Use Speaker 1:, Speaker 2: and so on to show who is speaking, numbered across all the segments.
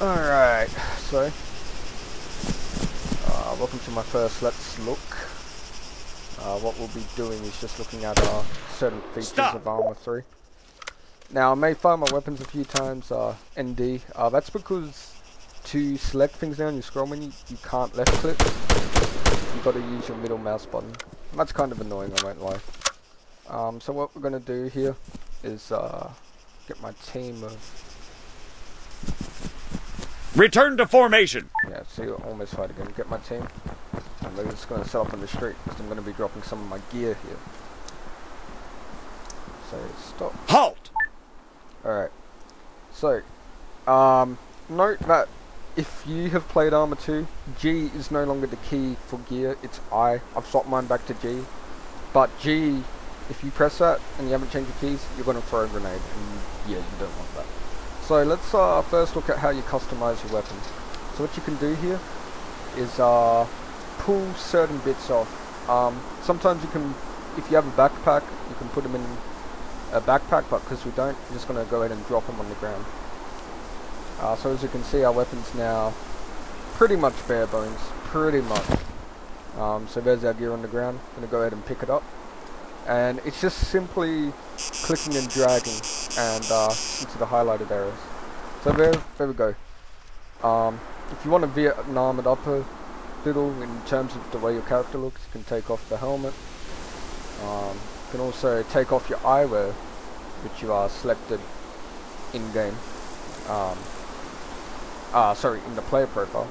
Speaker 1: Alright, so welcome to my first Let's Look. What we'll be doing is just looking at certain features of ArmA 3. Now I may fire my weapons a few times, ND, that's because to select things now on your scroll menu you can't left click, you've got to use your middle mouse button. That's kind of annoying, I won't lie. So what we're going to do here is get my team of...
Speaker 2: Return to formation!
Speaker 1: Yeah, see, almost fight again. Get my team. And we're just going to set up on the street because I'm going to be dropping some of my gear here. So, stop.
Speaker 2: Halt!
Speaker 1: Alright. So, note that if you have played ArmA 2, G is no longer the key for gear, it's I. I've swapped mine back to G. But G, if you press that and you haven't changed your keys, you're going to throw a grenade. And yeah, you don't want that. So let's first look at how you customize your weapon. So what you can do here is pull certain bits off. Sometimes you can, if you have a backpack, you can put them in a backpack, but because we don't, we're just going to go ahead and drop them on the ground. So as you can see, our weapon's now pretty much bare bones, pretty much. So there's our gear on the ground. I'm going to go ahead and pick it up. And it's just simply clicking and dragging and into the highlighted areas. So there we go. If you want to Vietnam it up a little in terms of the way your character looks, you can take off the helmet. You can also take off your eyewear, which you are selected in game. Sorry, in the player profile.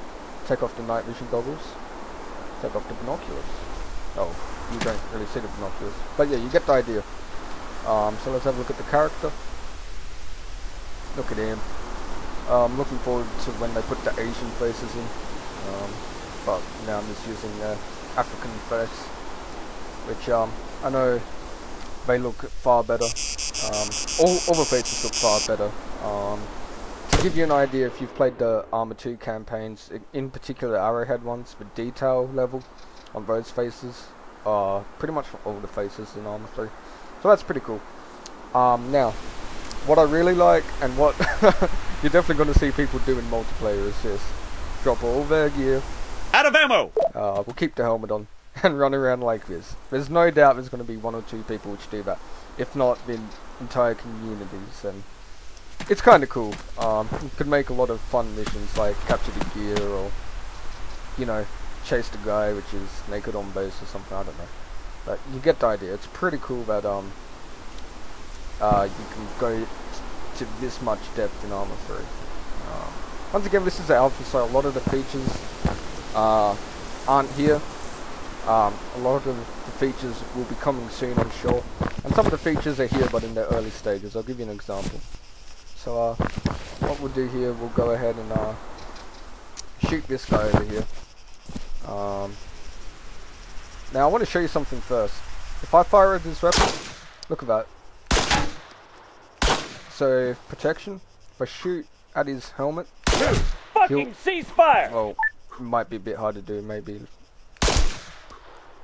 Speaker 1: Take off the night vision goggles. Take off the binoculars. Oh, you don't really see the binoculars. But yeah, you get the idea. So let's have a look at the character. Look at him. I'm looking forward to when they put the Asian faces in. But now I'm just using the African face. Which I know they look far better. All the faces look far better. To give you an idea, if you've played the ArmA 2 campaigns, in particular Arrowhead ones, the detail level on those faces, pretty much for all the faces in ArmA 3. So that's pretty cool. Now, what I really like, and what you're definitely going to see people do in multiplayer, is just drop all their gear.
Speaker 2: Out of ammo!
Speaker 1: We'll keep the helmet on and run around like this. There's no doubt there's going to be one or two people which do that. If not, the entire communities. And it's kind of cool. You could make a lot of fun missions like capture the gear or, you know, chase the guy which is naked on base or something, I don't know. But you get the idea. It's pretty cool that you can go to this much depth in ArmA 3. Once again, this is the alpha, so a lot of the features aren't here. A lot of the features will be coming soon, I'm sure. And some of the features are here but in the early stages. I'll give you an example. So what we'll do here, we'll go ahead and shoot this guy over here. Now I want to show you something first. If I fire at this weapon, look at that. So protection. If I shoot at his helmet,
Speaker 2: Fucking ceasefire!
Speaker 1: Well, it might be a bit hard to do, maybe.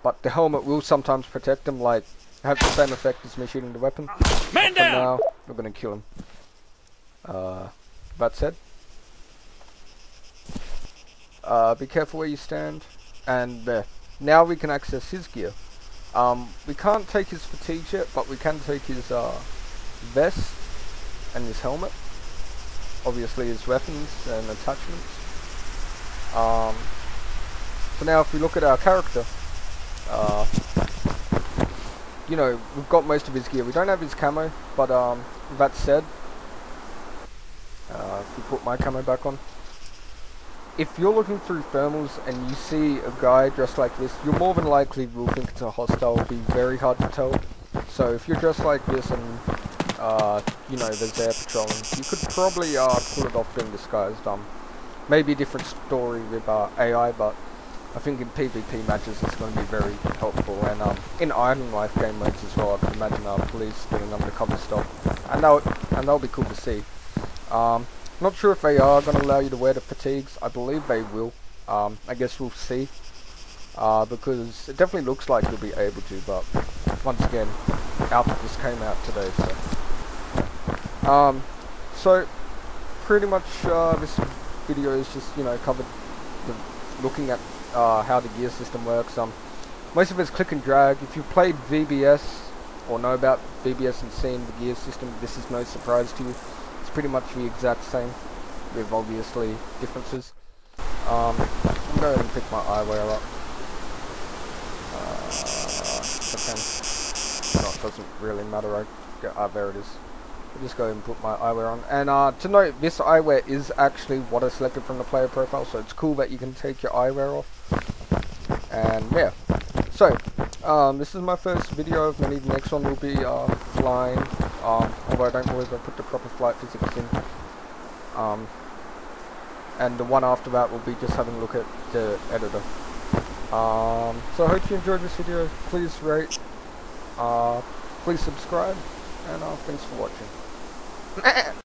Speaker 1: But the helmet will sometimes protect him, like have the same effect as me shooting the weapon.
Speaker 2: Man down!
Speaker 1: For now, we're gonna kill him. That said, be careful where you stand. And there. Now we can access his gear. We can't take his fatigue yet, but we can take his vest and his helmet. Obviously his weapons and attachments. So now if we look at our character, you know, we've got most of his gear. We don't have his camo, but that said, if we put my camo back on, if you're looking through thermals and you see a guy dressed like this, you more than likely will think it's a hostile. It'll be very hard to tell. So if you're dressed like this and you know, there's air patrolling, you could probably pull it off being disguised. Maybe a different story with AI, but I think in PvP matches it's going to be very helpful. And in Iron Life game modes as well, I can imagine police doing undercover stuff, and that'll be cool to see. Not sure if they are going to allow you to wear the fatigues. I believe they will. I guess we'll see. Because it definitely looks like you'll be able to, but once again, Alpha just came out today, so. So pretty much this videos just, you know, covered looking at how the gear system works. Most of it's click and drag. If you've played VBS or know about VBS and seen the gear system, this is no surprise to you. It's pretty much the exact same, with obviously differences. I'm going to go ahead and pick my eyewear up. No, it doesn't really matter. There it is. I'll just go ahead and put my eyewear on. And to note, this eyewear is actually what I selected from the player profile, so it's cool that you can take your eyewear off. And yeah. So, this is my first video of many. The next one will be flying. Although I don't believe I put the proper flight physics in. And the one after that will be just having a look at the editor. So I hope you enjoyed this video. Please rate, please subscribe, and thanks for watching.